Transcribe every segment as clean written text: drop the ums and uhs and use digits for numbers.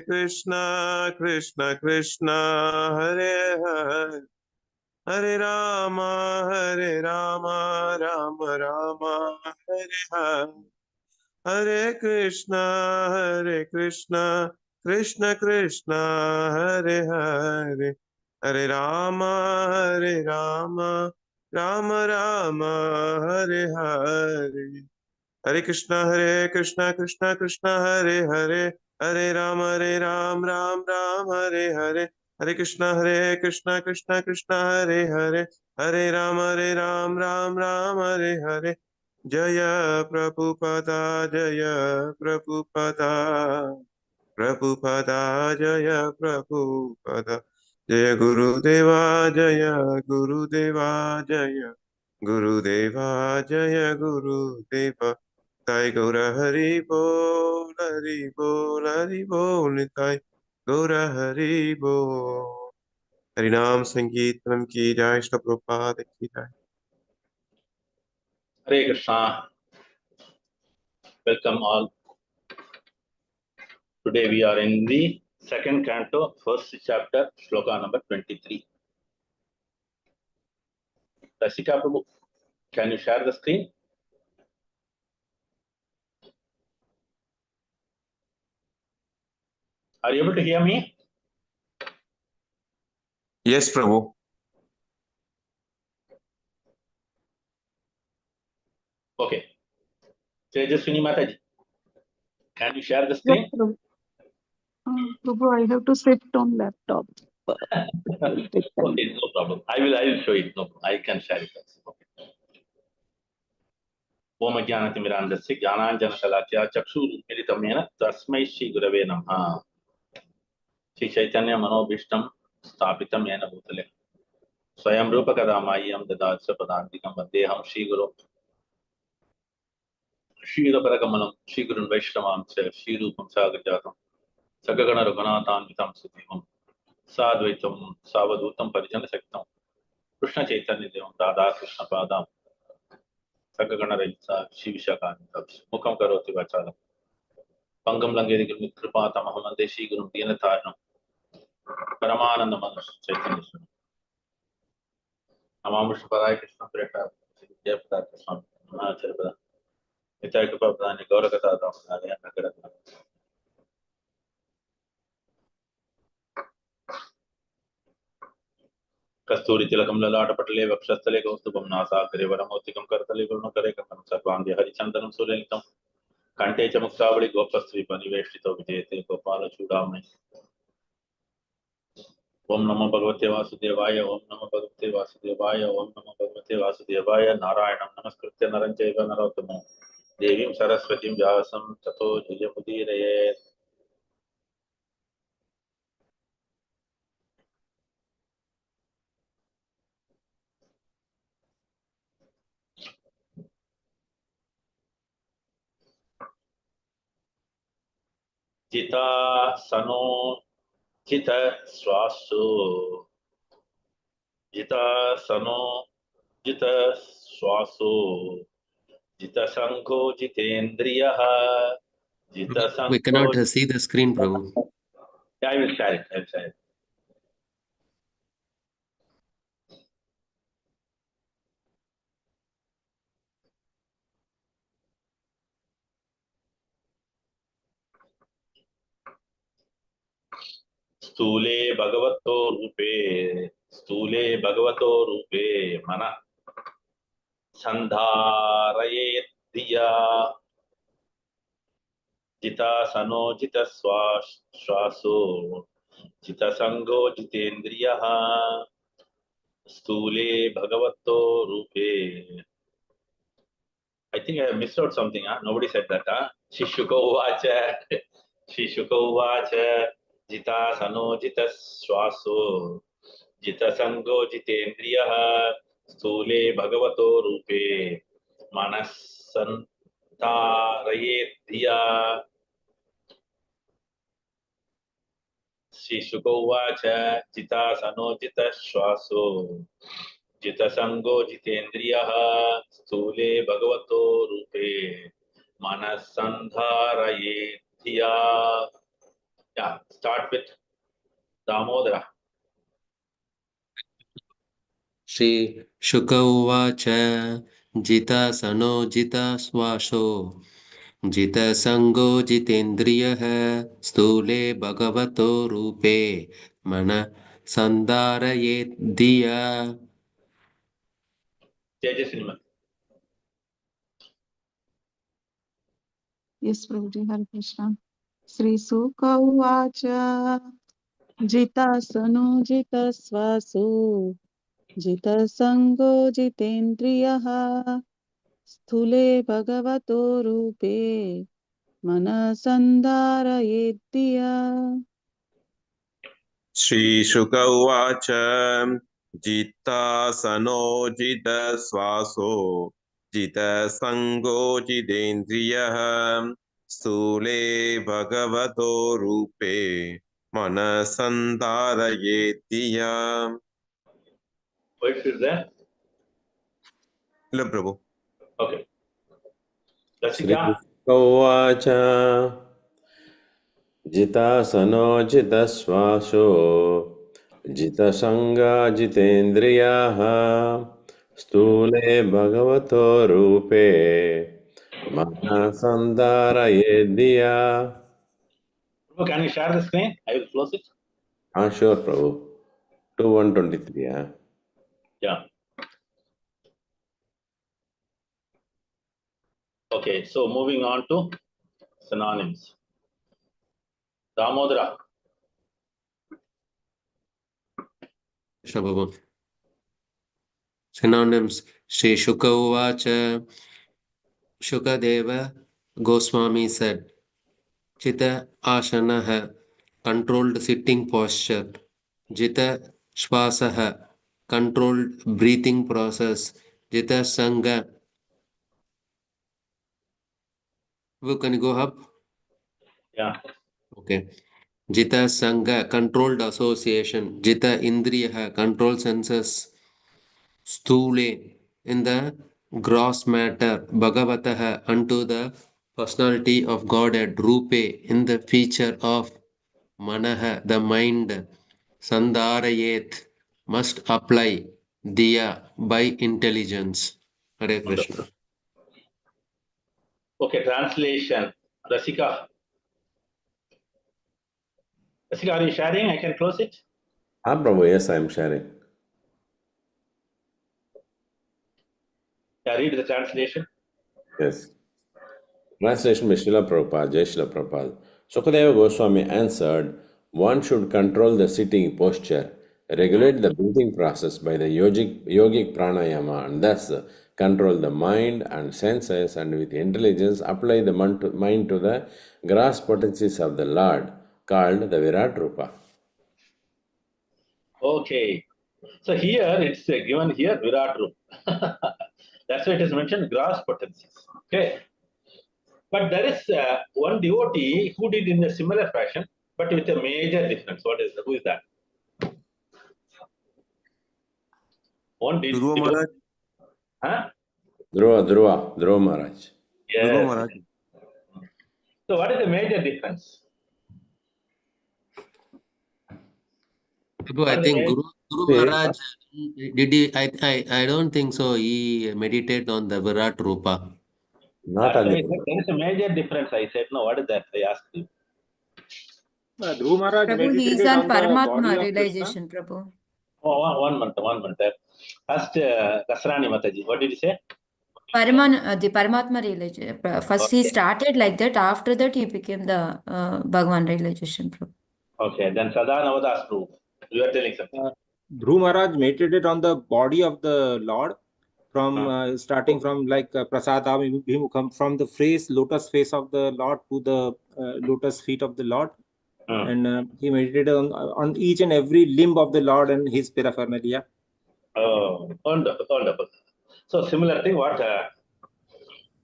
कृष्णा कृष्णा कृष्णा हरे हरे हरे राम राम राम हरे हरे हरे कृष्णा कृष्णा कृष्णा हरे हरे हरे राम राम राम हरे हरे हरे कृष्णा कृष्णा कृष्णा हरे हरे हरे राम राम राम हरे हरे हरे कृष्णा कृष्णा हरे हरे हरे राम राम हरे हरे जय प्रभुपदा प्रभुपदा जय प्रभुपदा जय गुरुदेवा जय गुरुदेवा जय गुरुदेवा ताई गौर हरि बोल हरि बोल ताई गौर हरि बोल हरिनाम संकीर्तन की जय श्री प्रभुपाद की जय। Hare Krishna. Welcome all. Today we are in the second canto, first chapter, shloka number 23. Rasika Prabhu, can you share the screen? Are you able to hear me? Yes, Prabhu. Okay. Tejaswini Mataji, can you share the screen? Yes, Prabhu. Prabhu, I have to sit on laptop. Okay, no problem. I will show it. No, I can share it also. Okay. ओम ज्ञानतिमिरान्धस्य ज्ञानाञ्जनशलाकया चक्षुरुन्मीलितं येन तस्मै श्रीगुरवे नमः। श्री चैतन्य मनोभीष्टं स्थापितं येन भूतले स्वयं रूपकदा मह्यं ददाति स्वपदान्तिकं वन्देऽहं श्रीगुरुं श्रीरपरकमलं श्रीगुरुन् वैष्णवां च श्रीरूपं सागरजातं सगगण रघुनाथान्वितं सुदेवं साद्वैतं सावधूतं परिजनसहितं कृष्णचैतन्यदेवं राधा कृष्णपादां सगगणरहिता श्रीविशाखान्वितं मुखं करोति वाचालं पंगम लंघयति कृपातमहं वन्दे श्रीगुरुं दीनतारिणं परमानन्दमनं चैतन्येश्वरं नमामृषपदाय कृष्णप्रेष्ठाय जयपदाय कृष्ण नमाचरपदाय नित्याय कृपाप्रदाय गौरकथादाय नगरत्नम् कस्तूरी तिलकं ललाटपटले वक्षस्थले कौस्तुभं नासाग्रे वरमौक्तिकं करतले गुरुणकरे कमलं सर्वाङ्गे हरिचन्दनं सुलेलितं कण्ठे च मुक्तावळि गोपस्त्रीपरिवेष्टितो विजयते गोपालचूडामणि ओम नमो भगवते वासुदेवाय ओम नमो भगवते वासुदेवाय ओम नमो भगवते वासुदेवाय नारायणं नमस्कृत्य नरं चैव नरोत्तमं देवीं सरस्वतीं व्यासं ततो जयमुदीरयेत्। जिता सनो जित श्वासो जिता सनो जित श्वासो जित संघो जितेन्द्रियः जित संघो। We cannot see the screen, Prabhu. I will share it. I will share it. स्थूले भगवतो रूपे मन संधारयेत् धिया जिता सनो जित श्वासो जित संगो जितेन्द्रियः स्थूले भगवतो रूपे। I think I missed out something. Nobody said that. Shishuko uvacha jita sano jita swaso jita sango jitendriya स्थूले भगवतो रूपे मनस्संधारयेत् धिया। श्रीशुक उवाच जिता सनो जित श्वासो जित संगो जितेन्द्रियः स्थूले भगवतो रूपे मनस्संधारयेत् धिया। Yeah, start with Damodara. Shri Shuka Uvacha Jita Sano Jita Swasho Jita Sango Jitendriyaha Stule Bhagavato Rupe Mana Sandarayet Diya. Tejasvinima. Yes, Prabhuji, Hare Krishna. Sri Sukha Uvacha Jitasano Jitasvaso Jitasango Jitendriyaha Sthule Bhagavato Rupe Manasandara Yeddiya. Shri Shuka Uvacha Jita Sano Jita Swaso Jita Sango Jitendriyaha Stule Bhagavato Rupe Manasandara What is that? Ila Prabhu. Okay. Sri Rasika. Uvacha Jitasano Jitasvaso Jitasanga Jitendriyaha Stule Bhagavato Rupe Manasandara Yeddiya. Can you share the screen? I will close it. Sure, Prabhu. 2123, yeah. Yeah. Okay, so moving on to synonyms. Damodara. Shababa. Synonyms Shri Shuka Uvacha Shukadeva Goswami said Chita Ashanaha controlled sitting posture. Jita Shvasaha controlled breathing process. Jita Sangha. Can you go up? Yeah. Okay. Jita Sangha controlled association. Jita Indriyaha controlled senses. Sthule in the gross matter. Bhagavataha unto the personality of Godhead. Rupe in the feature of Manaha the mind. Sandarayet must apply. Diya by intelligence. Hare Wonderful. Krishna. Okay, translation. Rasika. Rasika, are you sharing? I can close it. Prabhu, yes, I am sharing. Yeah, read the translation. Yes. Translation by Srila Prabhupada, Jai Srila Prabhupada. Sukadeva Goswami answered, one should control the sitting posture, regulate the breathing process by the yogic pranayama, and thus control the mind and senses, and with intelligence apply the mind to the gross potencies of the Lord, called the Virat Rupa. Okay. So here it's given here Virat Rupa. That's why it is mentioned gross potencies. Okay. But there is one devotee who did in a similar fashion, but with a major difference. What is that? Who is that? One did. Dhruva Maharaj. Huh? Dhruva Maharaj. Dhruva Yes. Maharaj. So what is the major difference? I think Guru See, Maharaj did he? I don't think so. He meditated on the Virat Rupa. not That's on why the there is a major difference. I said, no, what is that? I asked you. Dhruva Maharaj Prabhu, he is meditated on on the body Paramatma of Krishna. realization, Prabhu. Oh, one month. First, Kasrani Mataji, what did you say? The Paramatma realization. First, he started like that. After that, he became the Bhagwan realization, Prabhu. Okay, then Sadanavadas proof. You are telling something. Dhruva Maharaj meditated on the body of the Lord, from starting from like Prasadam Bhimukham, from the lotus face of the Lord to the lotus feet of the Lord. And he meditated on each and every limb of the Lord and his paraphernalia. Oh, wonderful. So similar thing what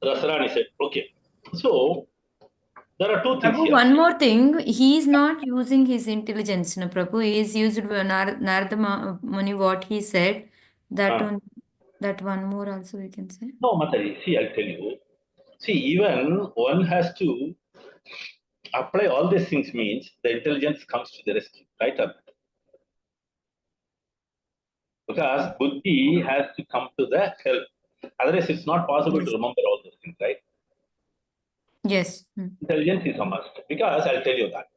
Rasrani said. Okay. So there are two things Prabhu, here. one more thing. He is not using his intelligence, no, Prabhu. He is used Narada Muni, what he said. That one more also we can say. No, Mataji, see, I'll tell you. See, even one has to apply all these things means the intelligence comes to the rescue, right? Because buddhi has to come to the help. Otherwise, it's not possible to Yes. remember all those things, right? Yes. Intelligence is a must. Because I'll tell you that.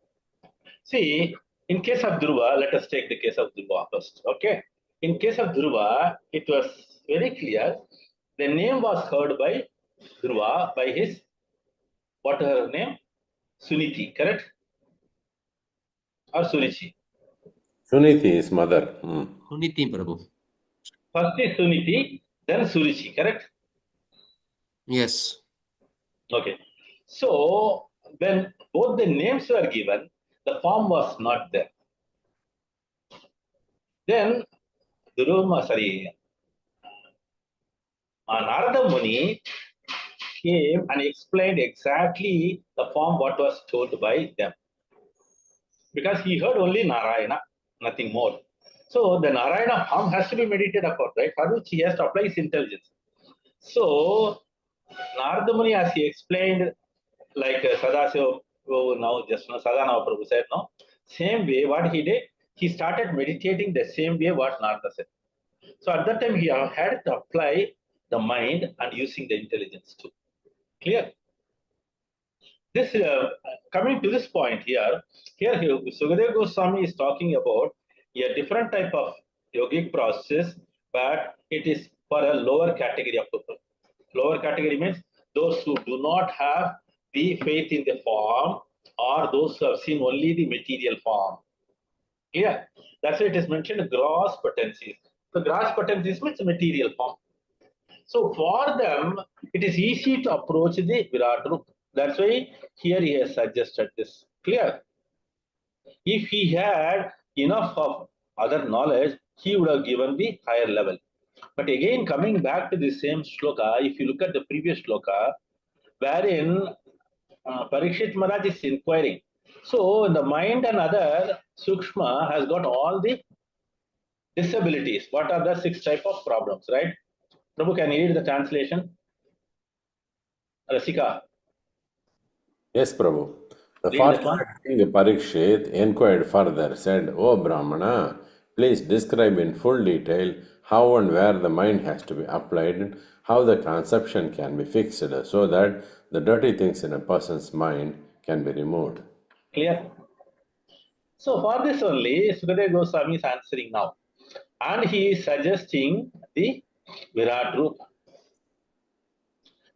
See, in case of Dhruva, let us take the case of Dhruva first. Okay. In case of Dhruva, it was very clear. The name was heard by Dhruva by his, what her name? Suniti, correct? Or Sunichi? Suniti, his mother. Suniti Prabhu. First is Suniti, then Surichi, correct? Yes. Okay. So when both the names were given, the form was not there. Then Narada Muni came and explained exactly the form what was told by them. Because he heard only Narayana, nothing more. So the Narayana form has to be meditated upon, right? For which he has to apply his intelligence. So Narada Muni, as he explained, like Sadasiva, now just now Sadhana Prabhu said, no, same way what he did, he started meditating the same way what Narada said. So at that time he had to apply the mind and using the intelligence too. Clear? This coming to this point here Sukadeva Goswami is talking about a different type of yogic process, but it is for a lower category of people. Lower category means those who do not have the faith in the form, or those who have seen only the material form. Yeah, that's why it is mentioned gross potencies. So gross potencies means material form. So for them, it is easy to approach the Virat Rup. That's why here he has suggested this. Clear? If he had enough of other knowledge, he would have given the higher level. But again, coming back to the same shloka, if you look at the previous shloka, wherein Parikshit Maharaj is inquiring. So the mind and other Sukshma has got all the disabilities. What are the 6 type of problems, right? Prabhu, can you read the translation? Rasika. Yes, Prabhu. The Read that one. fortunate king Parikshit inquired further, said, O Brahmana, please describe in full detail how and where the mind has to be applied, how the conception can be fixed, so that the dirty things in a person's mind can be removed. Clear? So for this only, Sukadeva Goswami is answering now. And he is suggesting the Virat Rupa.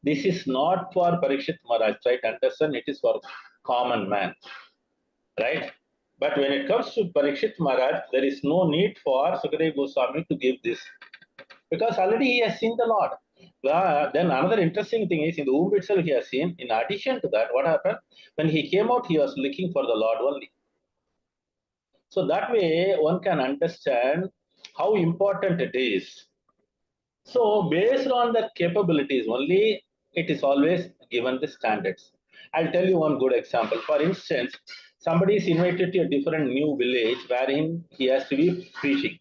This is not for Parikshit Maharaj, right? Understand, it is for common man, right? But when it comes to Parikshit Maharaj, there is no need for Sukadeva Goswami to give this, because already he has seen the Lord. Then another interesting thing is, in the womb itself he has seen. In addition to that, what happened? When he came out, he was looking for the Lord only. So that way one can understand how important it is. So based on the capabilities only, it is always given the standards. I'll tell you one good example. For instance, somebody is invited to a different new village wherein he has to be preaching.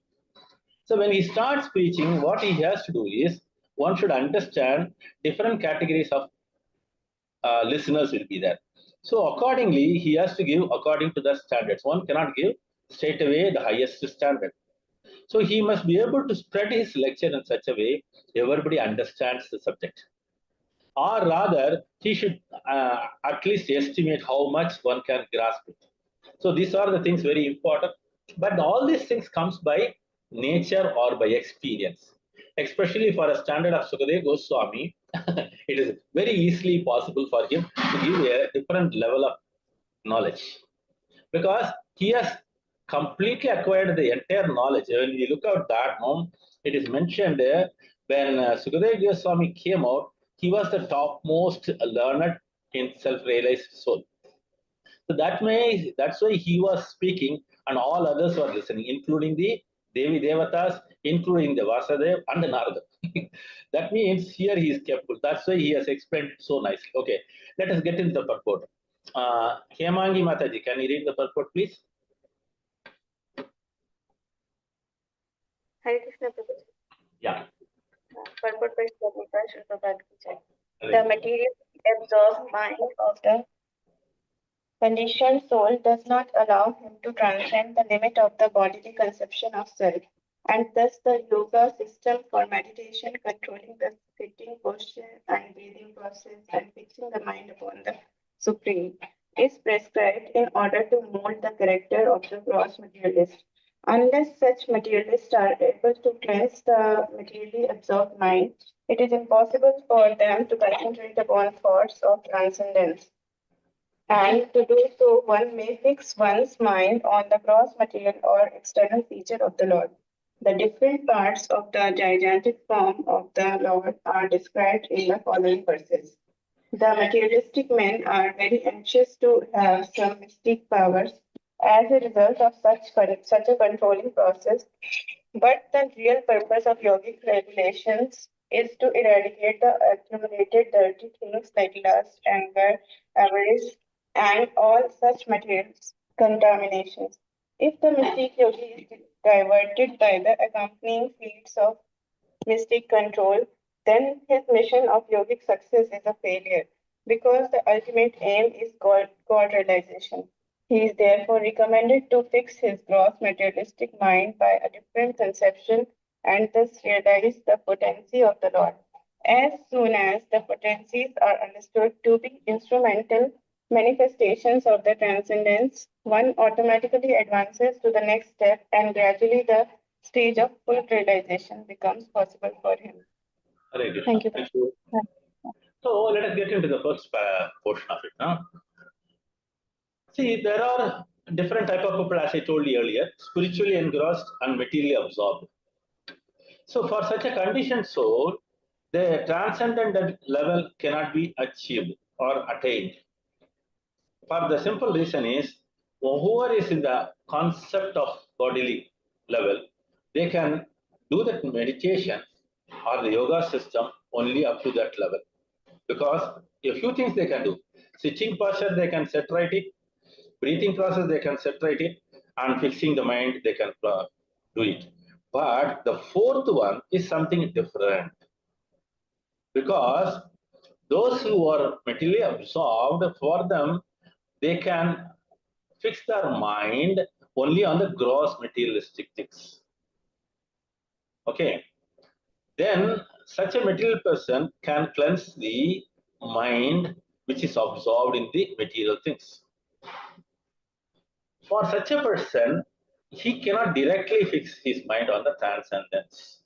So when he starts preaching, what he has to do is, one should understand different categories of listeners will be there. So accordingly, he has to give according to the standards. One cannot give straight away the highest standard. So he must be able to spread his lecture in such a way everybody understands the subject. Or rather, he should at least estimate how much one can grasp it. So these are the things very important. But all these things comes by nature or by experience. Especially for a standard of Sukadeva Goswami, it is very easily possible for him to give a different level of knowledge, because he has completely acquired the entire knowledge. When we look at that, it is mentioned when Sukadeva Goswami came out, he was the topmost learned in self-realized soul. So that's why he was speaking and all others were listening, including the Devi Devatas, including the Vasudev and the Narada. That means here he is careful. That's why he has explained so nicely. Okay, let us get into the purport. Hemangi Mataji, can you read the purport, please? Hare Krishna Prabhu. Yeah. Purport by Sri Prabhupada. The material absorbed mind of the Conditioned soul does not allow him to transcend the limit of the bodily conception of self, and thus the yoga system for meditation, controlling the sitting posture and breathing process and fixing the mind upon the supreme, is prescribed in order to mold the character of the gross materialist. Unless such materialists are able to cleanse the materially absorbed mind, it is impossible for them to concentrate upon thoughts of transcendence. And to do so, one may fix one's mind on the gross material or external feature of the Lord. The different parts of the gigantic form of the Lord are described in the following verses. The materialistic men are very anxious to have some mystic powers as a result of such a controlling process, but the real purpose of yogic regulations is to eradicate the accumulated dirty things like lust, anger, avarice, and all such material contaminations. If the mystic yogi is diverted by the accompanying feats of mystic control, then his mission of yogic success is a failure because the ultimate aim is God realization. He is therefore recommended to fix his gross materialistic mind by a different conception and thus realize the potency of the Lord. As soon as the potencies are understood to be instrumental manifestations of the transcendence, one automatically advances to the next step and gradually the stage of full realization becomes possible for him. Hare Krishna. Thank you. Thank you. So let us get into the first portion of it. Huh? See, there are different type of people, as I told you earlier, spiritually engrossed and materially absorbed. So for such a conditioned soul, the transcendent level cannot be achieved or attained. For the simple reason is, whoever is in the concept of bodily level, they can do that meditation or the yoga system only up to that level. Because a few things they can do. Sitting posture, they can set right it. Breathing process, they can set right it. And fixing the mind, they can do it. But the fourth one is something different. Because those who are materially absorbed, for them, they can fix their mind only on the gross materialistic things. Okay. Then such a material person can cleanse the mind which is absorbed in the material things. For such a person, he cannot directly fix his mind on the transcendence.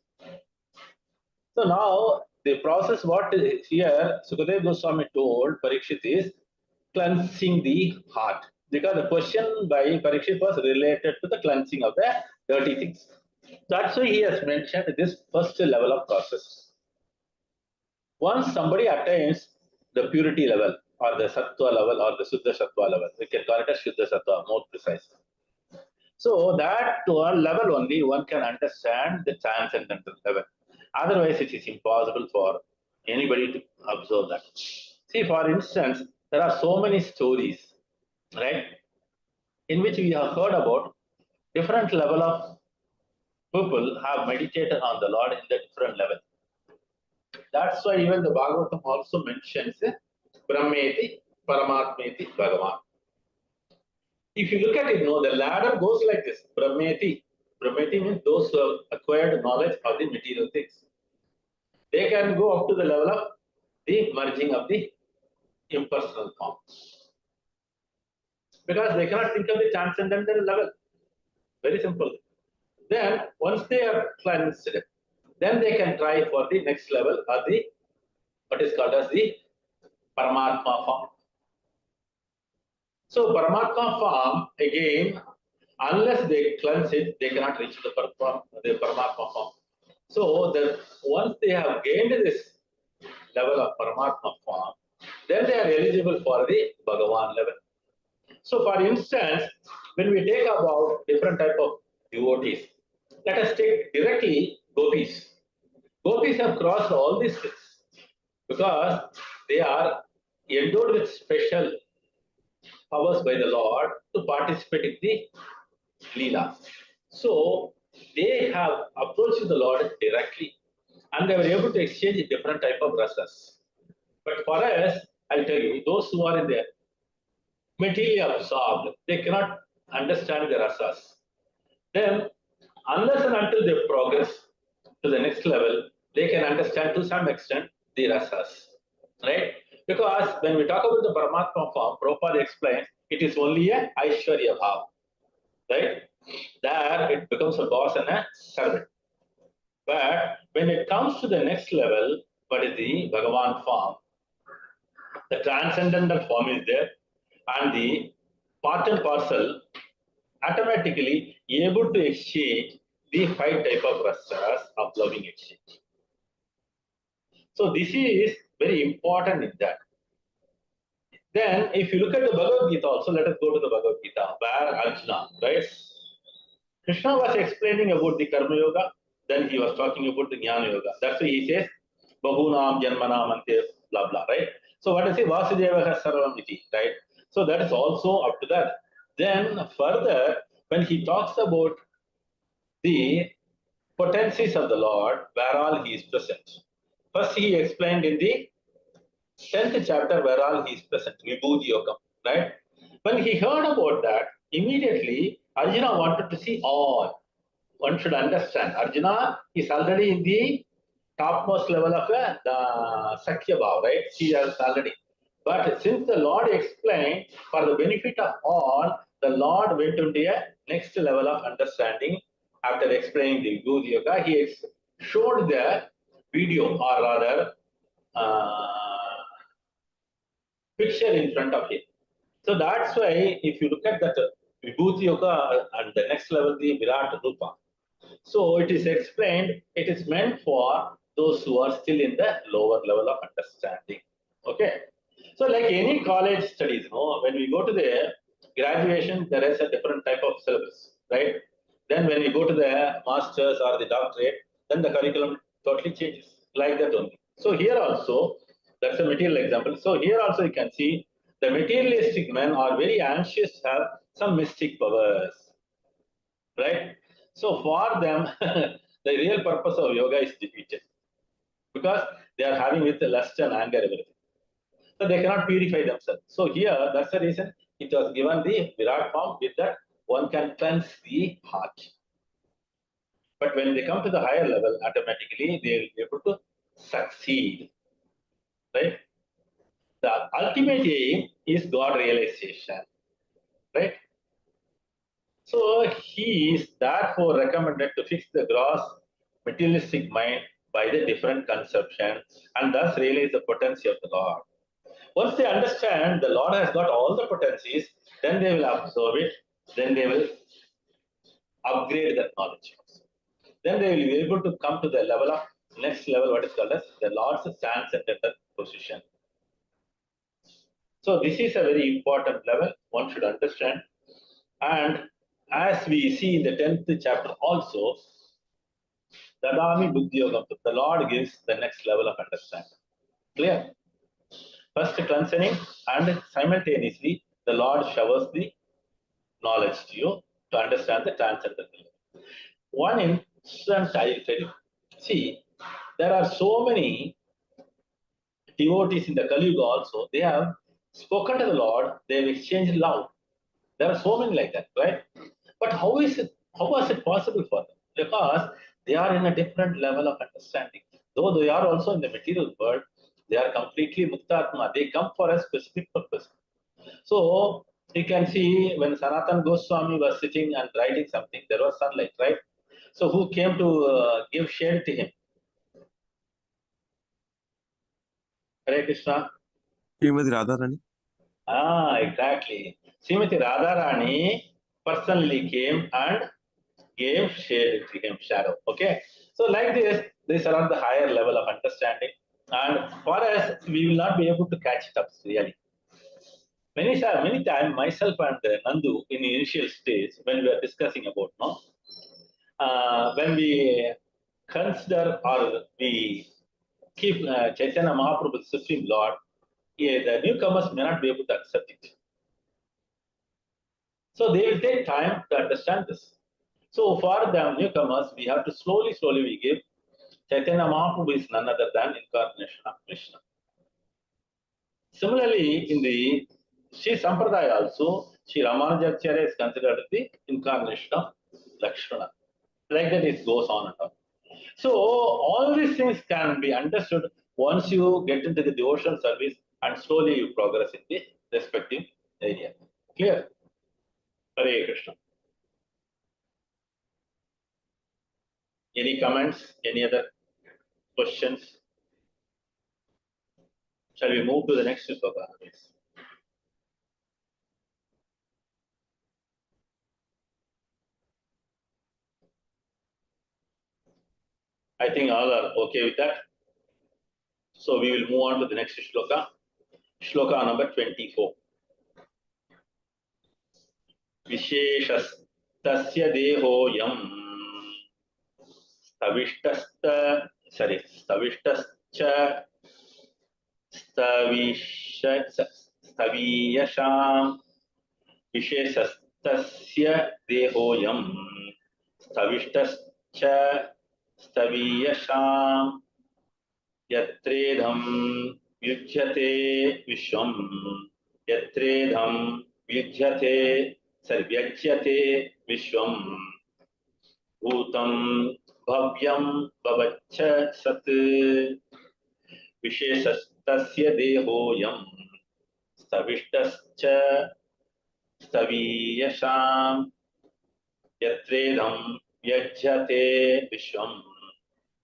So now the process what is here, Sukadeva Goswami told Parikshit is cleansing the heart. Because the question by Parikshit was related to the cleansing of the dirty things. That's why he has mentioned this first level of process. Once somebody attains the purity level or the sattva level or the Suddha Sattva level, we can call it as Shuddha Sattva more precise. So that to a level only one can understand the transcendental level. Otherwise, it is impossible for anybody to observe that. See, for instance, there are so many stories, right, in which we have heard about different level of people have meditated on the Lord in the different level. That's why even the Bhagavatam also mentions Brahmeti, Paramatmeti, Bhagavan. If you look at it, no, the ladder goes like this. Brahmeti. Brahmeti means those who have acquired knowledge of the material things. They can go up to the level of the merging of the impersonal form. Because they cannot think of the transcendental level. Very simple. Then, once they are cleansed, then they can try for the next level or the what is called as the Paramatma form. So Paramatma form, again, unless they cleanse it, they cannot reach the Paramatma form. So once they have gained this level of Paramatma form, then they are eligible for the Bhagavan level. So for instance, when we take about different type of devotees, let us take directly gopis. Gopis have crossed all these things because they are endowed with special powers by the Lord to participate in the Leela. So they have approached the Lord directly and they were able to exchange different type of rasas. But for us, I'll tell you, those who are in the materially absorbed. They cannot understand the rasas. Then, unless and until they progress to the next level, they can understand to some extent the rasas, right? Because when we talk about the Paramatma form, Prabhupada explains it is only a Aishwarya Bhav, right? There it becomes a boss and a servant. But when it comes to the next level, what is the Bhagavan form? The transcendental form is there, and the part and parcel automatically able to exchange the 5 type of rasas of loving exchange. So this is very important in that. Then if you look at the Bhagavad Gita also, let us go to the Bhagavad Gita, where Arjuna, right? Krishna was explaining about the Karma Yoga, then he was talking about the Jnana Yoga. That's why he says, Bahunam Janmanam Ante, blah blah, right? So what is it? Vasudeva Sarvam Iti, right? So that is also up to that. Then further, when he talks about the potencies of the Lord, where all he is present. First he explained in the 10th chapter where all he is present, Vibhuti Yogam, right? When he heard about that, immediately Arjuna wanted to see all. One should understand, Arjuna is already in the topmost level of the Sakya Bhav, right? He has already. But since the Lord explained for the benefit of all, the Lord went into a next level of understanding. After explaining the Vibhuti Yoga, he showed the video, or rather, picture in front of him. So that's why if you look at that Vibhuti Yoga and the next level, the Virat Rupa. So it is explained, it is meant for those who are still in the lower level of understanding. Okay. So like any college studies, when we go to the graduation, there is a different type of syllabus, right? Then when we go to the masters or the doctorate, then the curriculum totally changes, like that only. So here also, that's a material example. So here also you can see the materialistic men are very anxious to have some mystic powers, right? So for them, the real purpose of yoga is defeated because they are having with lust and anger everything. So they cannot purify themselves. So here, that's the reason it was given the Virat form, with that one can cleanse the heart. But when they come to the higher level, automatically they will be able to succeed, right? The ultimate aim is God realization, right? So he is therefore recommended to fix the gross materialistic mind by the different conceptions and thus realize the potency of the Lord. Once they understand the Lord has got all the potencies, then they will absorb it, then they will upgrade that knowledge. Then they will be able to come to the level of next level, what is called as the Lord's transcendental position. So this is a very important level, one should understand. And as we see in the 10th chapter also, Dadami Buddhi Yogam, the Lord gives the next level of understanding. Clear? First cleansing, and simultaneously the Lord showers the knowledge to you to understand the transcendental. One instance I will tell you. See, there are so many devotees in the Kali Yuga also. They have spoken to the Lord, they have exchanged love. There are so many like that, right? But how was it possible for them? Because they are in a different level of understanding. Though they are also in the material world, they are completely Muktatma. They come for a specific purpose. So you can see when Sanatan Goswami was sitting and writing something, there was sunlight, right? So who came to give shade to him? Hare Krishna. Srimati Radharani. Exactly. Srimati Radharani personally came and gave shade to him, shadow. Okay. So like this, these are on the higher level of understanding. And for us, we will not be able to catch it up really. Many times, myself and Nandu in the initial stage, when we are discussing about, when we consider or we keep Chaitanya Mahaprabhu's Supreme Lord, the newcomers may not be able to accept it. So they will take time to understand this. So for the newcomers, we have to slowly we give. Chaitanya Mahaprabhu is none other than incarnation of Krishna. Similarly, in the Sri Sampradaya also, Sri Ramanujacharya is considered the incarnation of Lakshmana. Like that it goes on and on. So all these things can be understood once you get into the devotional service and slowly you progress in the respective area. Clear? Hare Krishna. Any comments? Any other questions? Shall we move to the next sloka, please? I think all are okay with that. So we will move on to the next shloka. Shloka number 24. Visheshastasya dehoyam stavistascha staviyasham Visheshastasya dehoyam stavistascha staviyasham Yatredham yujyate vishwam Yatredham vyajyate sarvyajyate vishwam bhutam bhavyam bhavaccha sat visheshastasya dehoyam stavistascha staviyasham yatredham vyajyate vishwam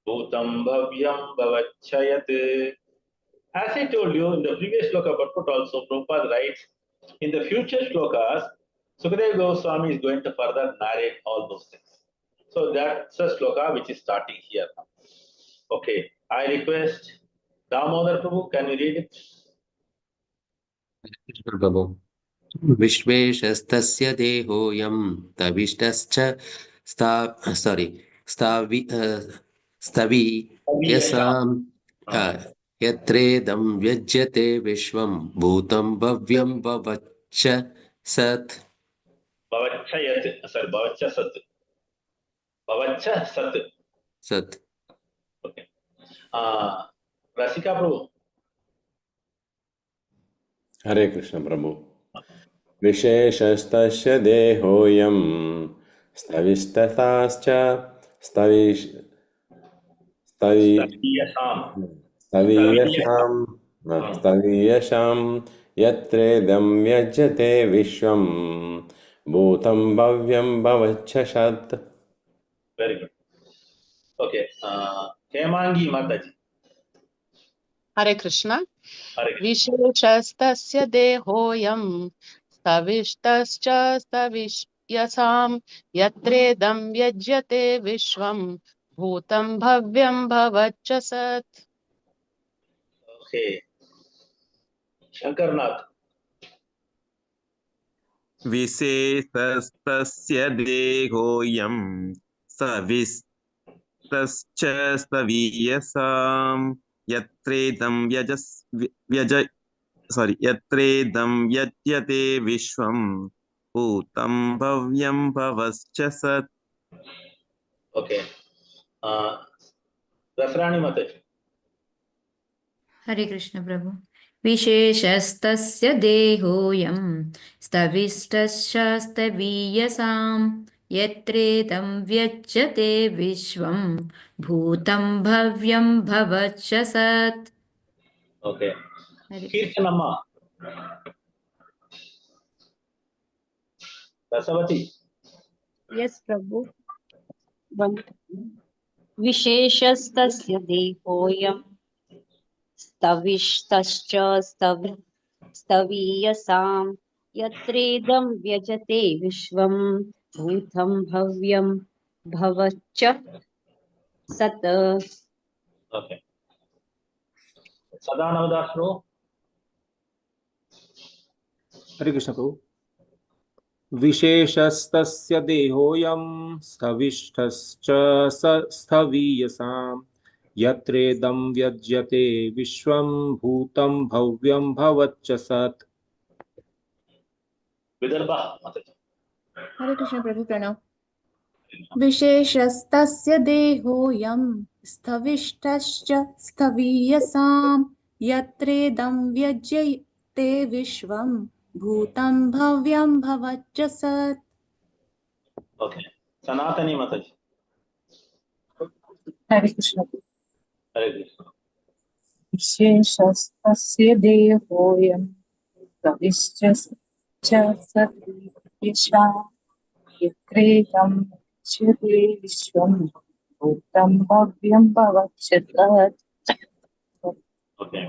bhutam bhavyam bhavacchayat. As I told you in the previous shloka purport also, Prabhupada writes, in the future shlokas, Sukadeva Goswami is going to further narrate all those things. So that's a shloka which is starting here now. Okay, I request Damodar Prabhu, can you read it? Prabhu. Vishveshastasya dehoyam tavistascha stavi yasam yatredam vyajyate vishvam bhutam bhavyam bhavaccha sat. Bhavachayat, sorry, Bhavachya Sat. Bhavachya Sat. Sat. Okay. Rasika Prabhu. Hare Krishna Prabhu. Visheshastasya dehoyam stavistatascha staviyasham yatredam vyajyate vishwam bhutam bhavyam bhavachchashat. Very good. Okay. Hemangi Mataji. Hare Krishna. Hare Krishna. Visheshastasya dehoyam stavistascha stavishyasam yatredam vyajyate vishwam bhutam bhavyam bhavaccha sat. Okay. Shankarnath. विशेषस्तस्य देहोऽयं सविस्तश्च स्तवीयसां यत्रेदं यत्रेदं यज्यते विश्वं भूतं भव्यं भवश्च सत्. Okay. Dasrani Mataji. Hare Krishna Prabhu. Visheshastasya dehoyam stavistascha yatredam vyajyate vishvam bhutam bhavyam bhavaccha sat. Okay. Hare Krishna. Kirtanamma. Dasavati. Yes, Prabhu. One. Visheshastasya dehoyam stavistascha staviyasam yatredam vyajate vishvam bhutam bhavyam bhavaccha sat. Okay. Sadanavadas Prabhu. Hare Krishna Prabhu. Visheshastasya dehoyam stavistascha staviyasam yatredam vyajyate vishwam bhutam bhavyam bhavaccha sat. Vidarbha Mataji. Hare Krishna Prabhu Pranav. विशेषस्तस्य देहोऽयं स्थविष्टश्च स्थवीयसां यत्रेदं व्यज्यते विश्वं भूतं भव्यं भवच्च सत्. Okay. Sanatani Mataji. Hare Krishna. Hare Krishna. विशेषस्तस्य देहोऽयं प्रविश्च च सतीशा यत्रेदं च्यते विश्वं भूतं भव्यं भवच्च तत्. Okay.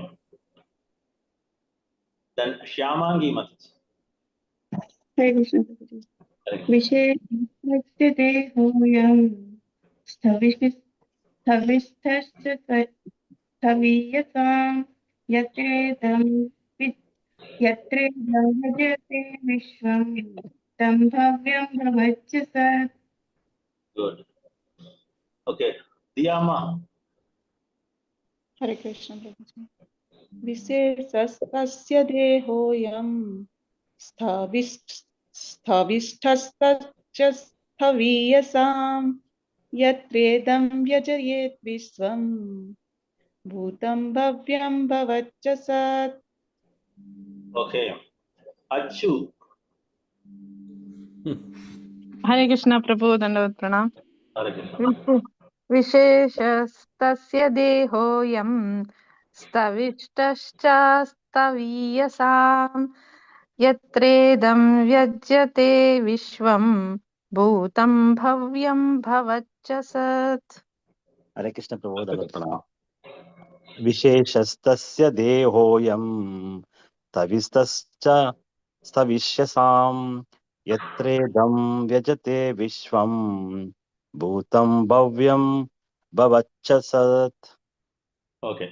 Then Shyamangi Mataji. Hare Krishna. Hare Krishna. विशेषस्य देहोऽयं स्थविष्ठश्च स्थवीयतां यत्रेदं यजते विश्वं तं भव्यं भवच्च सत्. Good. Okay. Diyama. हरे कृष्ण प्रभु। विशेषस्तस्य देहोऽयं स्थविष्ठस्तच्च स्थवीयसां यत्रेदं व्यजयेत् विश्वं भूतं भव्यं भवच्च सत्। Okay. Achu. हरे कृष्ण प्रभु दंडवत प्रणाम. Hare Krishna. विशेषस्तस्य देहोऽयं स्तविष्टश्च स्तवीयसां यत्रेदं व्यज्यते विश्वं भूतं भव्यं भवच्च सत्. हरे कृष्ण प्रभो दंडवत प्रणाम. विशेषस्तस्य देहोऽयं तविस्तश्च स्थविष्यसां यत्रेदं व्यजते विश्वं भूतं भव्यं भवच्च सत्. Okay.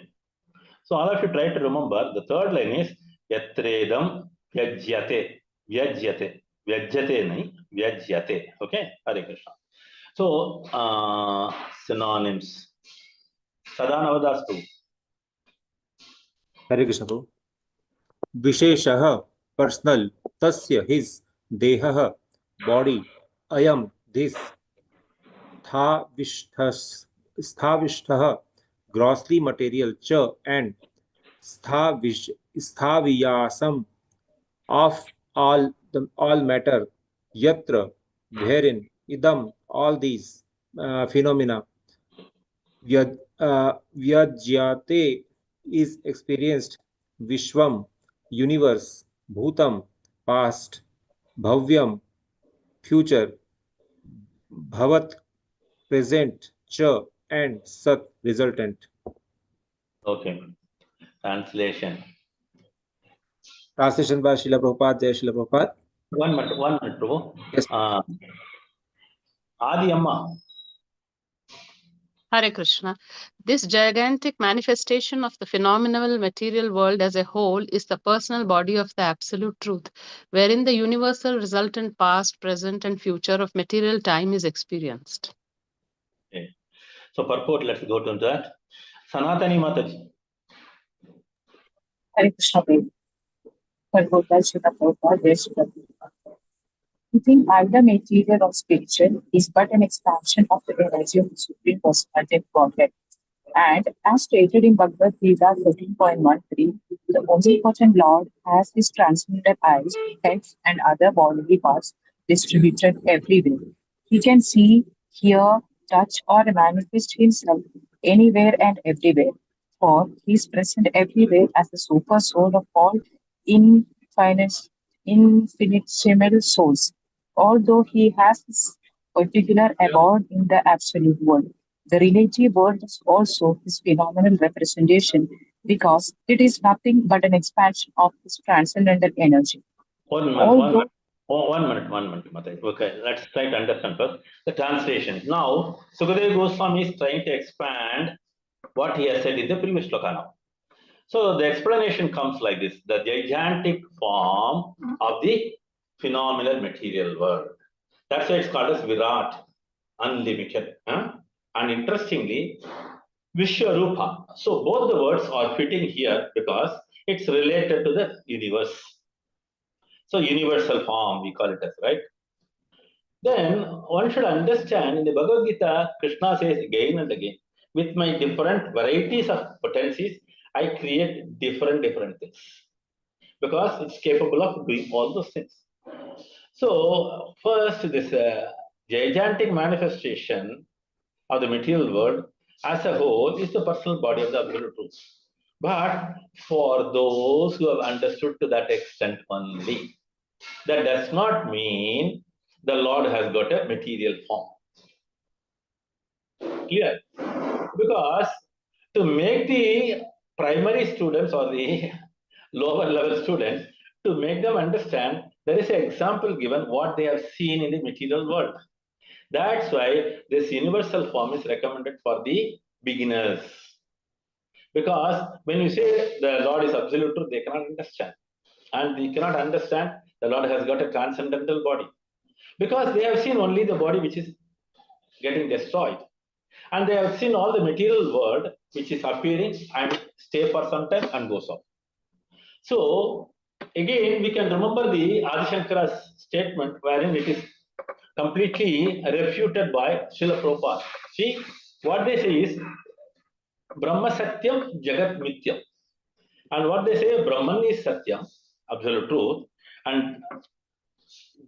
So all of you try to remember the third line is Yatredam Vyajyate. Vyajyate. Vyajyate nahi. Vyajyate. Okay. Hare Krishna. So synonyms. Sadanavadastu. Hare Krishna Prabhu. विशेषः personal, tasya his, dehah body, ayam this, sthavishthah grossly material, cha and sthaviyasam of all matter, yatra wherein, idam all these phenomena, vyajyate is experienced, vishwam universe, bhutam past, bhavyam future, bhavat present, cha and sat resultant. Okay. Translation. Translation by Srila Prabhupada. Jai Srila Prabhupada. One minute, bro. Yes. Adi Amma. Hare Krishna. This gigantic manifestation of the phenomenal material world as a whole is the personal body of the absolute truth, wherein the universal resultant past, present, and future of material time is experienced. Okay. So purport, let's go to that. Sanatani Mataji. Hare Krishna Prabhu. Purport by Srila Prabhupada, Jai Srila Prabhupada. Within either material or spiritual is but an expansion of the energy of the Supreme Personality of Godhead. And as stated in Bhagavad Gita 13.13, the omnipotent Lord has his transcendent eyes, heads, and other bodily parts distributed everywhere. He can see, hear, touch, or manifest himself anywhere and everywhere. For he is present everywhere as the super soul of all infinitesimal souls. Although he has his particular abode in the absolute world, the relative world is also his phenomenal representation because it is nothing but an expansion of his transcendental energy. One minute, Mataji. Okay, let's try to understand first the translation. Now, Sukadeva Goswami is trying to expand what he has said in the previous sloka now. So the explanation comes like this: the gigantic form of the phenomenal material world. That's why it's called as Virat, unlimited. And interestingly, Vishwarupa. So both the words are fitting here because it's related to the universe. So universal form, we call it as, right? Then one should understand in the Bhagavad Gita, Krishna says again and again, with my different varieties of potencies, I create different things. because it's capable of doing all those things. So first, this gigantic manifestation of the material world as a whole is the personal body of the absolute truth. But for those who have understood to that extent only, that does not mean the Lord has got a material form. Clear? Because to make the primary students or the lower level students, to make them understand, there is an example given what they have seen in the material world. That's why this universal form is recommended for the beginners. Because when you say the Lord is absolute truth, they cannot understand. And they cannot understand the Lord has got a transcendental body. Because they have seen only the body which is getting destroyed. And they have seen all the material world which is appearing and stay for some time and goes off. So again, we can remember the Adi Shankara's statement wherein it is completely refuted by Srila Prabhupada. See, what they say is Brahma Satyam Jagat Mityam. And what they say, Brahman is Satyam, absolute truth, and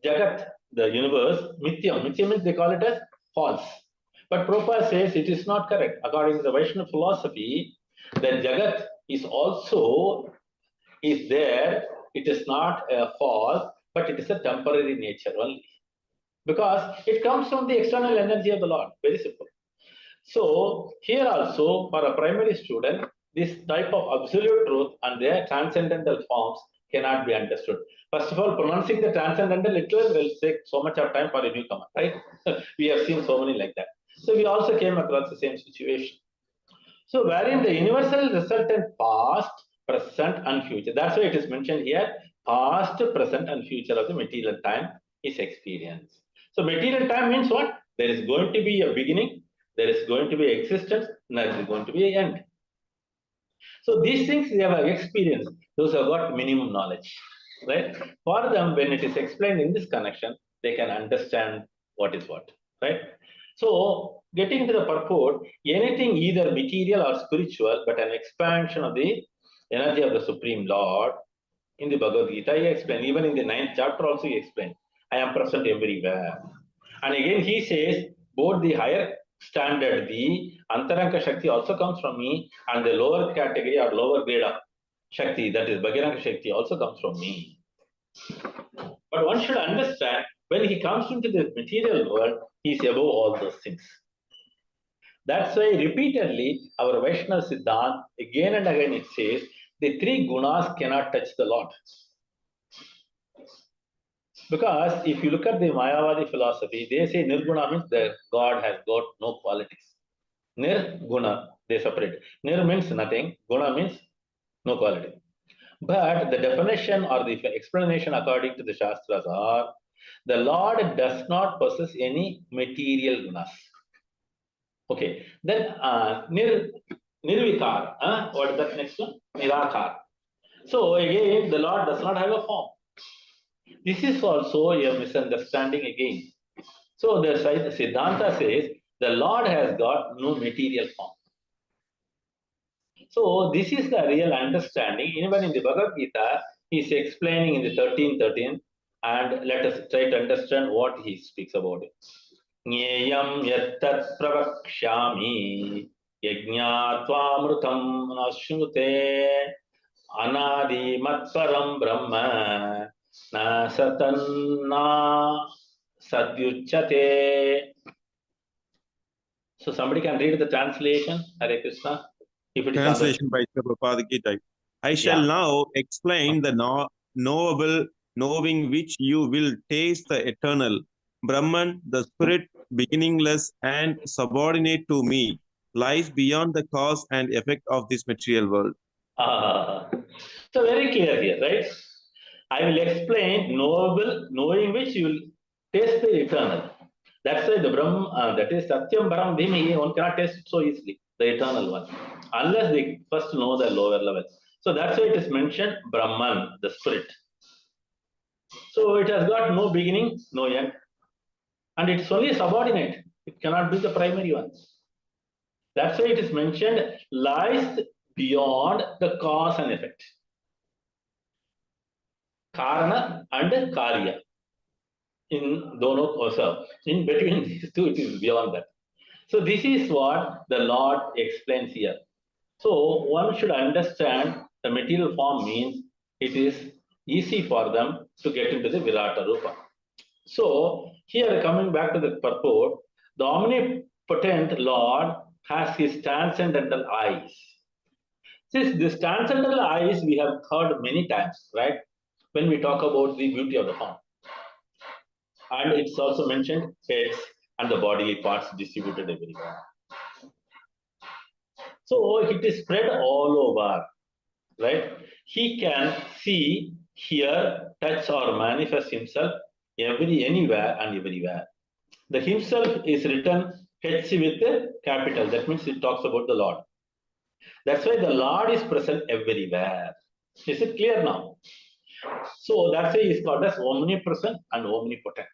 Jagat, the universe, Mityam. Mityam means they call it as false. But Prabhupada says it is not correct. According to the Vaishnava philosophy, the Jagat is also is there. It is not a false, but it is a temporary nature only. Because it comes from the external energy of the Lord. Very simple. So here also, for a primary student, this type of absolute truth and their transcendental forms cannot be understood. First of all, pronouncing the transcendental literally will take so much of time for a newcomer, right? We have seen so many like that. So we also came across the same situation. So wherein the universal resultant past, present and future. That's why it is mentioned here, past, present and future of the material time is experience. So material time means what? There is going to be a beginning, there is going to be existence, and there is going to be an end. So these things they have experienced, those have got minimum knowledge, right? For them, when it is explained in this connection, they can understand what is what, right? So getting to the purport, anything either material or spiritual, but an expansion of the energy of the Supreme Lord, in the Bhagavad Gita, he explained, even in the 9th chapter also he explained, I am present everywhere. And again he says, both the higher standard, the Antaranga Shakti also comes from me, and the lower category or lower grade of Shakti, that is Bhagiranga Shakti, also comes from me. But one should understand, when he comes into the material world, he is above all those things. That's why repeatedly our Vaishnava Siddhant, again and again it says, the three gunas cannot touch the Lord. Because if you look at the Mayavadi philosophy, they say Nirguna means that God has got no qualities. Nirguna, they separate. Nir means nothing, Guna means no quality. But the definition or the explanation according to the Shastras are, the Lord does not possess any material gunas. Okay, then Nirvikar, what is that next one? Nirakar. So again, the Lord does not have a form. This is also a misunderstanding again. So the Siddhanta says the Lord has got no material form. So this is the real understanding. Even in the Bhagavad Gita, he is explaining in the 13:13, and let us try to understand what he speaks about it. Nyeyam yattat pravakshyami yajñātvāmrutam nashrute anadi matparam brahma na satanna sadyuchyate. So somebody can read the translation, Hare Krishna. If it is Translation by Prabhupada Gita. I shall now explain the knowable, knowing which you will taste the eternal. Brahman, the spirit, beginningless and subordinate to me, lies beyond the cause and effect of this material world. So very clear here, right? I will explain knowable, knowing which you will taste the eternal. That's why the Brahma, that is Satyam Param Dhimi, one cannot taste it so easily, the eternal one, unless they first know the lower level. So that's why it is mentioned Brahman, the spirit. So it has got no beginning, no end. And it's only a subordinate. It cannot be the primary one. That's why it is mentioned lies beyond the cause and effect. Karana and Karya. In dono kosa. In between these two, it is beyond that. So this is what the Lord explains here. So one should understand the material form means it is easy for them to get into the Virata Rupa. So here coming back to the purport, the omnipotent Lord has his transcendental eyes. Since this transcendental eyes we have heard many times, right? When we talk about the beauty of the form. And it's also mentioned heads and the bodily parts distributed everywhere. So it is spread all over, right? He can see, hear, touch, or manifest himself anywhere and everywhere. The himself is written H with a capital. That means it talks about the Lord. That's why the Lord is present everywhere. Is it clear now? So that's why he is called as omnipresent and omnipotent.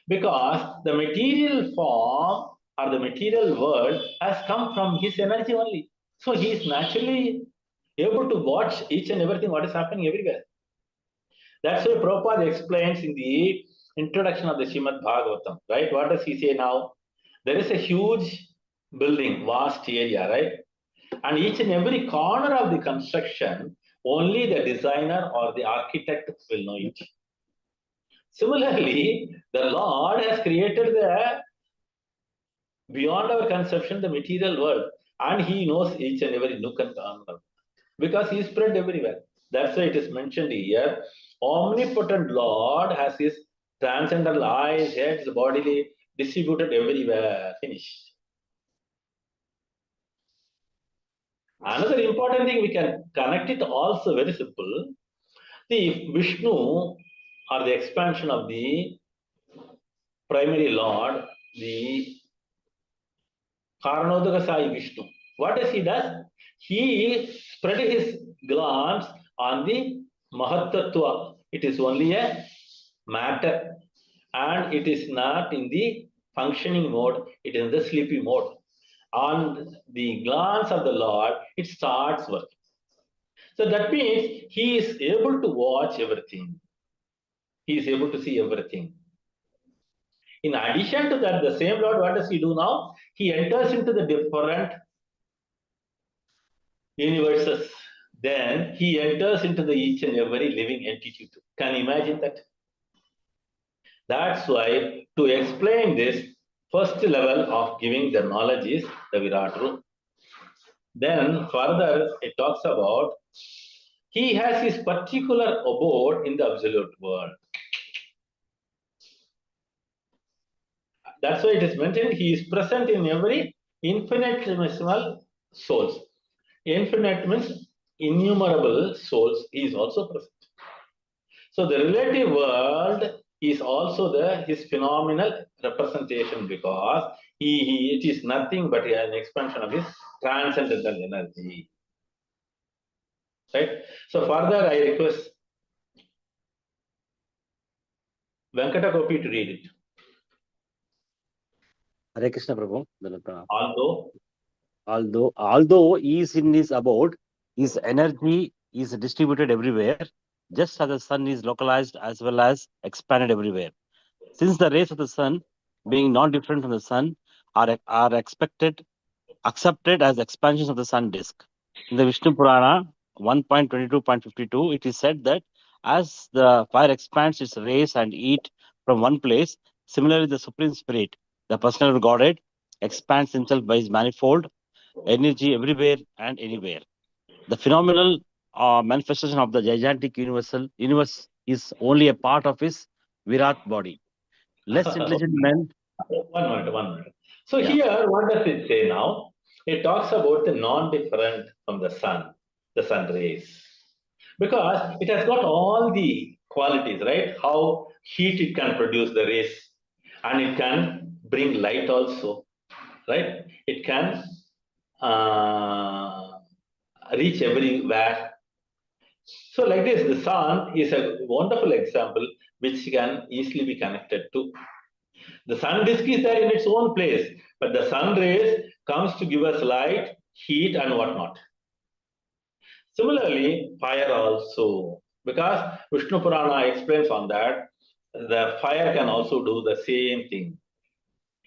Because the material form or the material world has come from his energy only. So he is naturally able to watch each and everything what is happening everywhere. That's why Prabhupada explains in the introduction of the Srimad Bhagavatam, right? What does he say now? There is a huge building, vast area, right? And each and every corner of the construction, only the designer or the architect will know it. Similarly, the Lord has created the beyond our conception, the material world, and he knows each and every nook and corner because he is spread everywhere. That's why it is mentioned here. Omnipotent Lord has his transcendental eyes, heads, bodily distributed everywhere. Finished. Another important thing we can connect it also very simple. The Vishnu or the expansion of the primary Lord, the Karanodaka Sai Vishnu. What does he does? He spread his glance on the Mahatattva. It is only a matter and it is not in the functioning mode, it is in the sleepy mode. On the glance of the Lord, it starts working. So that means he is able to watch everything. He is able to see everything. In addition to that, the same Lord, what does he do now? He enters into the different universes. Then he enters into the each and every living entity too. Can you imagine that? That's why to explain this, first level of giving the knowledge is the Virat Rupa. Then further it talks about he has his particular abode in the absolute world. That's why it is mentioned he is present in every infinitesimal souls. Infinite means innumerable souls. He is also present. So the relative world is also his phenomenal representation because it is nothing but an expansion of his transcendental energy. Right? So further I request Venkata Gopi to read it. Hare Krishna Prabhu. Although he is in his abode, his energy is distributed everywhere, just as the sun is localized as well as expanded everywhere. Since the rays of the sun, being not different from the sun, are accepted as expansions of the sun disk. In the Vishnu Purana 1.22.52, it is said that as the fire expands its rays and heat from one place, similarly the Supreme Spirit, the personal Godhead, expands himself by his manifold energy everywhere and anywhere. The phenomenal manifestation of the gigantic universe is only a part of his Virat body. Less intelligent men. One minute. So here, what does it say now? It talks about the non-different from the sun rays. Because it has got all the qualities, right? How heat it can produce the rays. And it can bring light also, right? It can reach everywhere. So like this, the sun is a wonderful example which can easily be connected to. The sun disk is there in its own place, but the sun rays comes to give us light, heat and whatnot. Similarly, fire also, because Vishnu Purana explains on that, the fire can also do the same thing.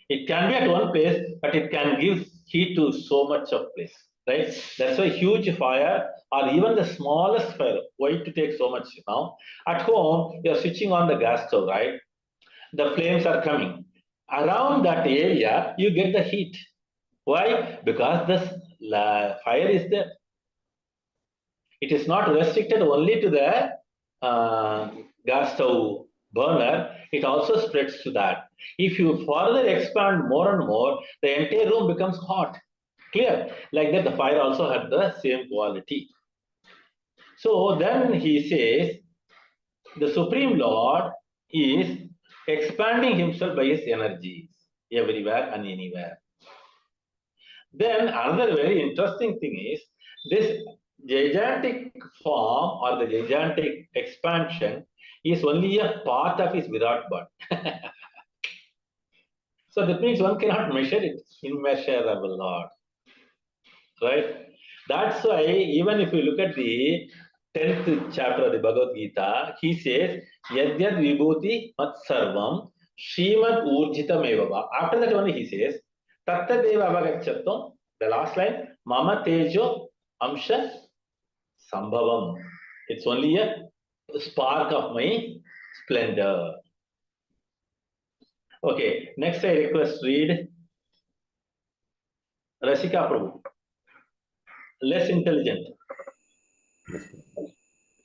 It can be at one place, but it can give heat to so much of place, right? That's why huge fire or even the smallest fire, why to take so much now? At home, you're switching on the gas stove, right? The flames are coming. Around that area, you get the heat. Why? Because the fire is there. It is not restricted only to the gas stove burner, it also spreads to that. If you further expand more and more, the entire room becomes hot. Clear? Like that, the fire also had the same quality. So then he says, the Supreme Lord is expanding himself by his energies everywhere and anywhere. Then another very interesting thing is this gigantic form or the gigantic expansion is only a part of his Virat body. So that means one cannot measure it, immeasurable Lord. Right? That's why even if you look at the 10th chapter of the Bhagavad Gita, he says, Yadyad Vibhuti Mat Sarvam Srimad Urjitam Evava. After that only he says, Tattadeva Avagachatvam, the last line, Mama Tejo Amsha Sambhavam. It's only a spark of my splendor. Okay, next I request read Rasika Prabhu. Less intelligent.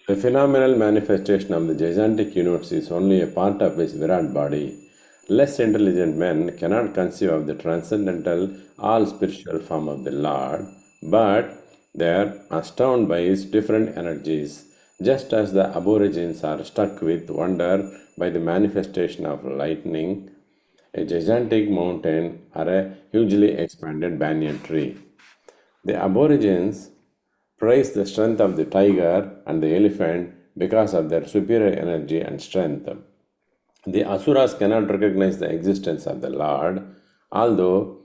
The phenomenal manifestation of the gigantic universe is only a part of his Virat body. Less intelligent men cannot conceive of the transcendental, all spiritual form of the Lord, but they are astounded by his different energies, just as the aborigines are struck with wonder by the manifestation of lightning, a gigantic mountain, or a hugely expanded banyan tree. The aborigines praise the strength of the tiger and the elephant because of their superior energy and strength. The asuras cannot recognize the existence of the Lord, although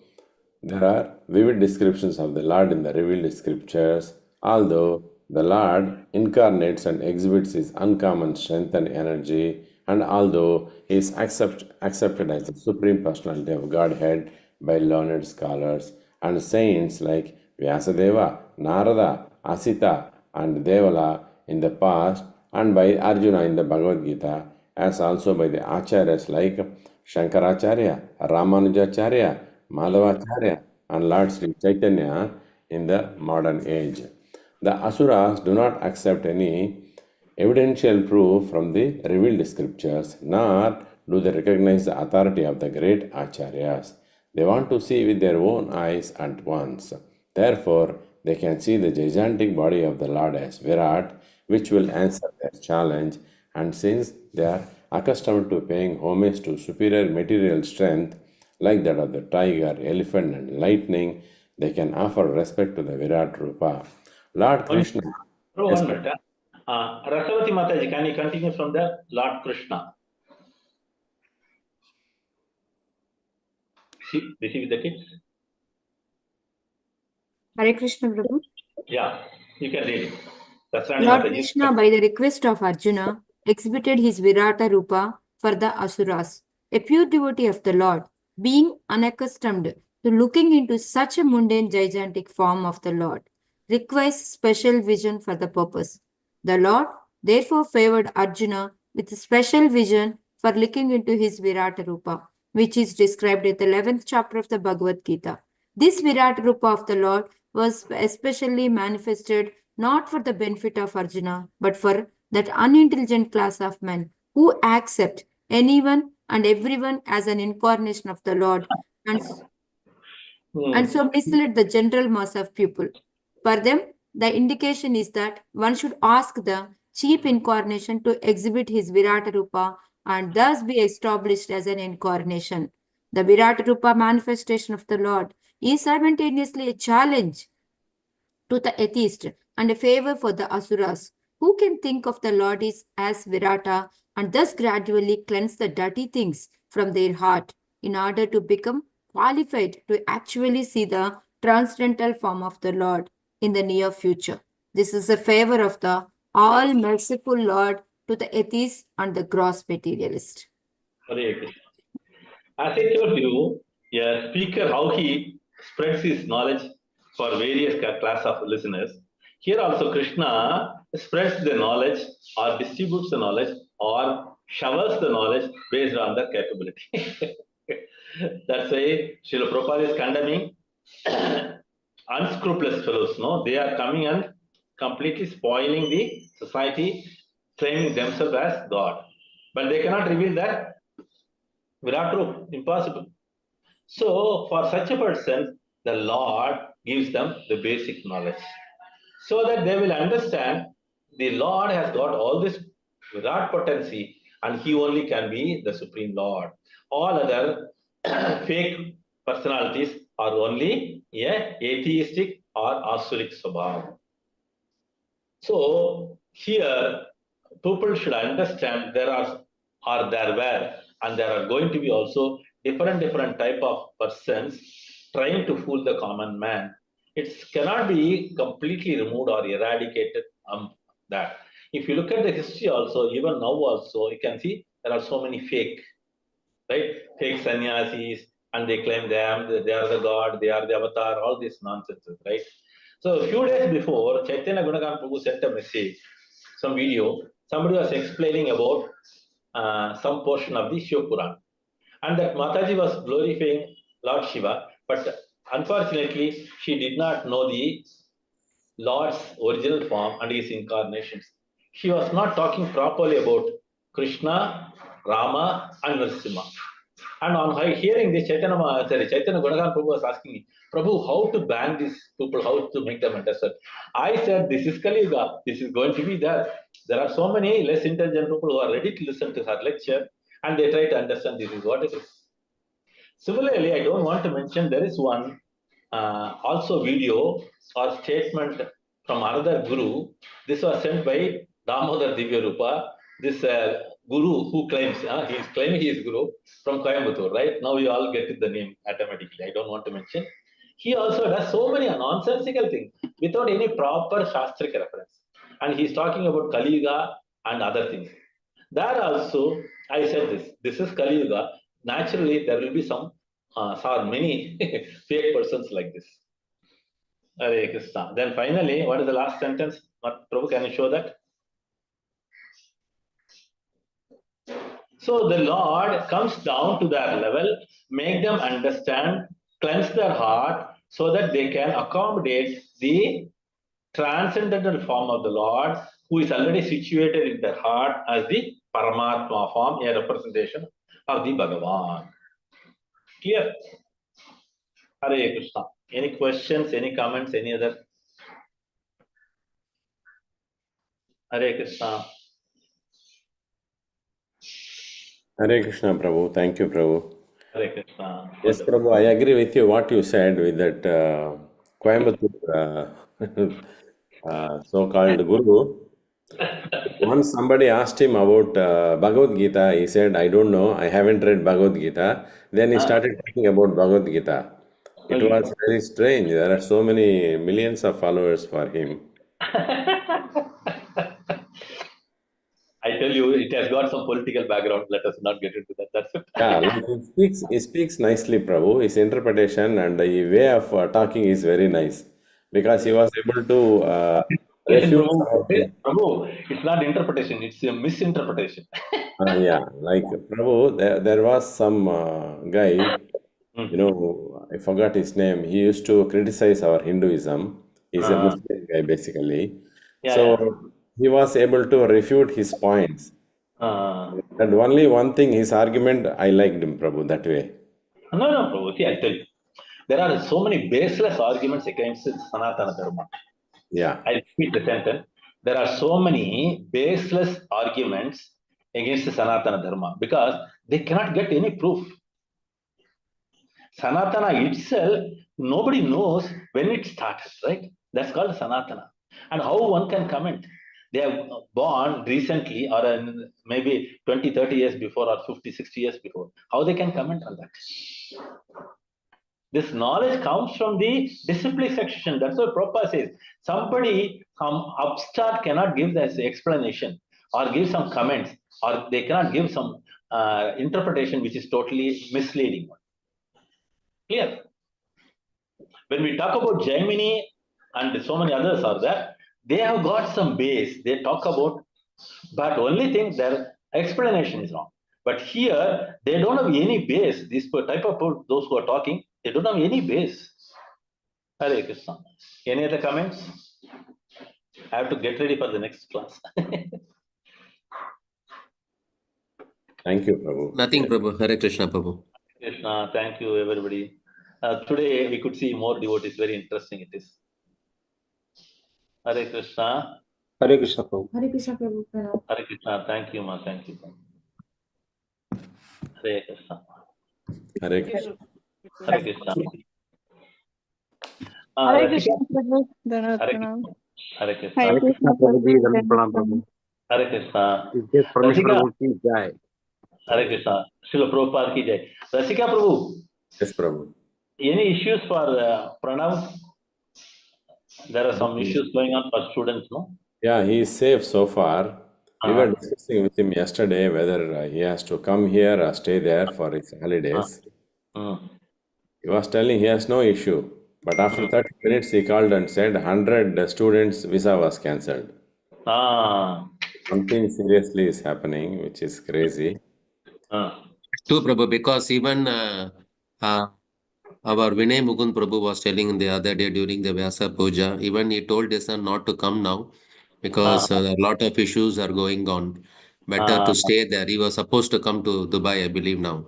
there are vivid descriptions of the Lord in the revealed scriptures. Although the Lord incarnates and exhibits his uncommon strength and energy, and although he is accepted as the Supreme Personality of Godhead by learned scholars and saints like Vyasadeva, Narada, Asita, and Devala in the past, and by Arjuna in the Bhagavad Gita, as also by the Acharyas like Shankaracharya, Ramanujacharya, Madhavacharya, and Lord Sri Chaitanya in the modern age. The Asuras do not accept any evidential proof from the revealed scriptures, nor do they recognize the authority of the great Acharyas. They want to see with their own eyes at once. Therefore, they can see the gigantic body of the Lord as Virat, which will answer their challenge, and since they are accustomed to paying homage to superior material strength, like that of the tiger, elephant, and lightning, they can offer respect to the Virat Rupa. Lord Krishna. One minute. Rasavati Mataji, can you continue from there? Lord Krishna. Busy with the kids? Hare Krishna, Prabhu. Yeah, you can read it. Lord Krishna, by the request of Arjuna, exhibited his Virata Rupa for the Asuras. A pure devotee of the Lord, being unaccustomed to looking into such a mundane, gigantic form of the Lord, requires special vision for the purpose. The Lord therefore favored Arjuna with a special vision for looking into his Virata Rupa, which is described in the 11th chapter of the Bhagavad Gita. This Virata Rupa of the Lord was especially manifested not for the benefit of Arjuna, but for that unintelligent class of men who accept anyone and everyone as an incarnation of the Lord and so mislead the general mass of people. For them, the indication is that one should ask the chief incarnation to exhibit his Virata Rupa and thus be established as an incarnation. The Virata Rupa manifestation of the Lord is simultaneously a challenge to the atheist and a favor for the asuras, who can think of the Lord as Virata and thus gradually cleanse the dirty things from their heart in order to become qualified to actually see the transcendental form of the Lord in the near future. This is a favor of the all-merciful Lord to the atheist and the gross materialist. Hare Krishna. As I told you, a speaker, how he spreads his knowledge for various class of listeners. Here also Krishna spreads the knowledge or distributes the knowledge or showers the knowledge based on their capability. That's why Srila Prabhupada is condemning unscrupulous fellows. No, they are coming and completely spoiling the society, claiming themselves as God. But they cannot reveal that Virat Rup, impossible. So, for such a person, the Lord gives them the basic knowledge so that they will understand the Lord has got all this Virat potency and He only can be the Supreme Lord. All other fake personalities are only atheistic or asuric swabhav. So, here people should understand there were and there are going to be also different type of persons trying to fool the common man. It cannot be completely removed or eradicated. That if you look at the history also, even now also, you can see there are so many fake sannyasis, and they claim they are the god, they are the avatar, all these nonsenses, right? So a few days before, Chaitanya Gunagan Prabhu sent a message, some video. Somebody was explaining about some portion of the Shiva Puran, and that Mataji was glorifying Lord Shiva, but unfortunately, she did not know the Lord's original form and his incarnations. She was not talking properly about Krishna, Rama, and Narasimha. And on her hearing this, Chaitanya Gunagan Prabhu was asking me, Prabhu, how to ban these people, how to make them understand? I said, this is Kali Yuga. This is going to be there. There are so many less intelligent people who are ready to listen to her lecture, and they try to understand this is what it is. Similarly, I don't want to mention there is one also video or statement from another guru. This was sent by Damodar Divya Rupa. This guru who claims he is claiming he is guru from Coimbatore, right? Now you all get the name automatically. I don't want to mention. He also does so many nonsensical things without any proper Shastric reference. And he's talking about Kali Yuga and other things. There also, I said this is Kali Yuga. Naturally, there will be some, many fake persons like this. Hare Krishna. Then finally, what is the last sentence? Prabhu, can you show that? So the Lord comes down to their level, make them understand, cleanse their heart, so that they can accommodate the transcendental form of the Lord, who is already situated in their heart as the Paramatma form, a representation of the Bhagavan. Clear? Hare Krishna. Any questions, any comments, any other? Hare Krishna. Hare Krishna, Prabhu. Thank you, Prabhu. Hare Krishna. Yes, Prabhu, I agree with you what you said with that Coimbatore so-called guru. Once somebody asked him about Bhagavad Gita, he said, I don't know, I haven't read Bhagavad Gita. Then he started talking about Bhagavad Gita. It was very strange. There are so many millions of followers for him. I tell you, it has got some political background. Let us not get into that. That's it. Yeah, like he speaks nicely, Prabhu. His interpretation and the way of talking is very nice because he was able to refute some of the. Prabhu, it's not interpretation, it's a misinterpretation. Yeah, like Prabhu, there was some guy, I forgot his name. He used to criticize our Hinduism. He's a Muslim guy, basically. So he was able to refute his points. And only one thing, his argument, I liked him, Prabhu, that way. No, Prabhu. See, I tell you, there are so many baseless arguments against Sanatana Dharma. Yeah. I repeat the sentence. There are so many baseless arguments against Sanatana Dharma because they cannot get any proof. Sanatana itself, nobody knows when it started, right? That's called Sanatana. And how one can comment? They have born recently or maybe 20, 30 years before or 50, 60 years before. How they can comment on that? This knowledge comes from the disciplic section. That's what Prabhupada says. Somebody, some upstart cannot give this explanation or give some comments, or they cannot give some interpretation which is totally misleading. Clear? When we talk about Jaimini and so many others are there, they have got some base. They talk about, but only thing their explanation is wrong. But here they don't have any base. This type of those who are talking, they don't have any base. Hare Krishna. Any other comments? I have to get ready for the next class. Thank you, Prabhu. Nothing, Prabhu. Hare Krishna, Prabhu. Krishna, thank you, everybody. Today we could see more devotees. Very interesting it is. Hare Krishna. Hare Krishna, Prabhu. Hare Krishna, Prabhu. Hare Krishna. Thank you, ma. Thank you. Hare Krishna. Hare Krishna. Hare Krishna. Hare Krishna, Prabhu. Hare Krishna. Hare Krishna. Hare Krishna, Prabhuji. Dharam Prabhu. Hare Krishna. Yes, Parameshvara Gaura ki jai. Hare Krishna. Srila Prabhupada ki jai. Rasika Prabhu. Yes, Prabhu. Any issues for Pranav? There are some issues going on for students, no? Yeah, he is safe so far. We were discussing with him yesterday whether he has to come here or stay there for his holidays. He was telling he has no issue. But after 30 minutes, he called and said 100 students' visa was cancelled. Something seriously is happening, which is crazy. True, Prabhu, because even our Vinay Mukund Prabhu was telling the other day during the Vyasa Puja, even he told his son not to come now because a lot of issues are going on. Better to stay there. He was supposed to come to Dubai, I believe now.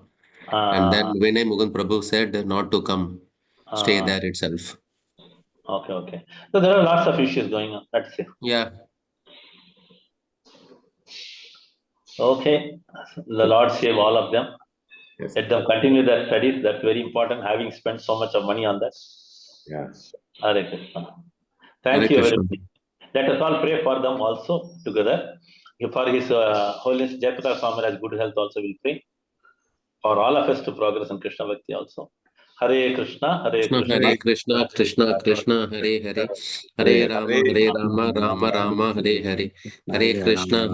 And then Vinay Mukund Prabhu said not to come, stay there itself. Okay, okay. So there are lots of issues going on. That's it. Yeah. Okay. The Lord save all of them. Yes. Let them continue their studies. That's very important, having spent so much of money on that. Yes. Hare Krishna. Thank Hare you Krishna. very much. Let us all pray for them also together. For His Holiness Jayapata Swami good health also will pray. For all of us to progress in Krishna Bhakti also. Hare Krishna, Hare Krishna. Hare Krishna, Krishna Krishna, Hare Hare, Hare Rama, Rama Rama, Hare Hare, Hare Krishna,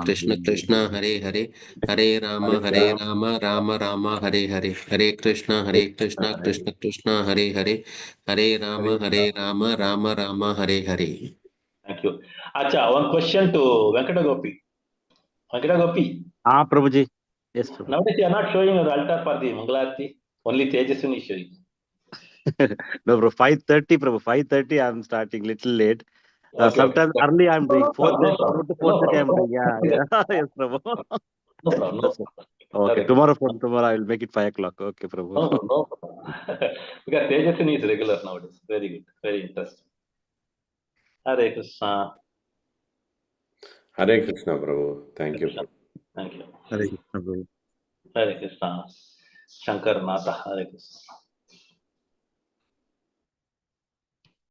Krishna Krishna, Hare Hare, Hare Rama, Rama Rama, Hare Hare, Hare Krishna, Krishna Krishna, Hare Hare, Hare Rama, Rama Rama, Hare Hare. Thank you. Acha, one question to Venkata Gopi. Venkata Gopi. Prabhuji. Yes, Prabhu. Nowadays you are not showing your altar for the Mangalarti. Only Tejaswini is showing. No, bro. 5:30, Prabhu. 5:30. I'm starting little late. Sometimes early I'm doing 4 to 4:30. I'm doing. Yeah. Yes, Prabhu. No problem. Okay. Tomorrow I will make it 5 o'clock. Okay, Prabhu. No. Because Tejaswini is regular nowadays. Very good. Very interesting. Hare Krishna. Hare Krishna, Prabhu. Thank you. Thank you. Hare Krishna, Prabhu. Hare Krishna. Shankar Nata. Hare Krishna.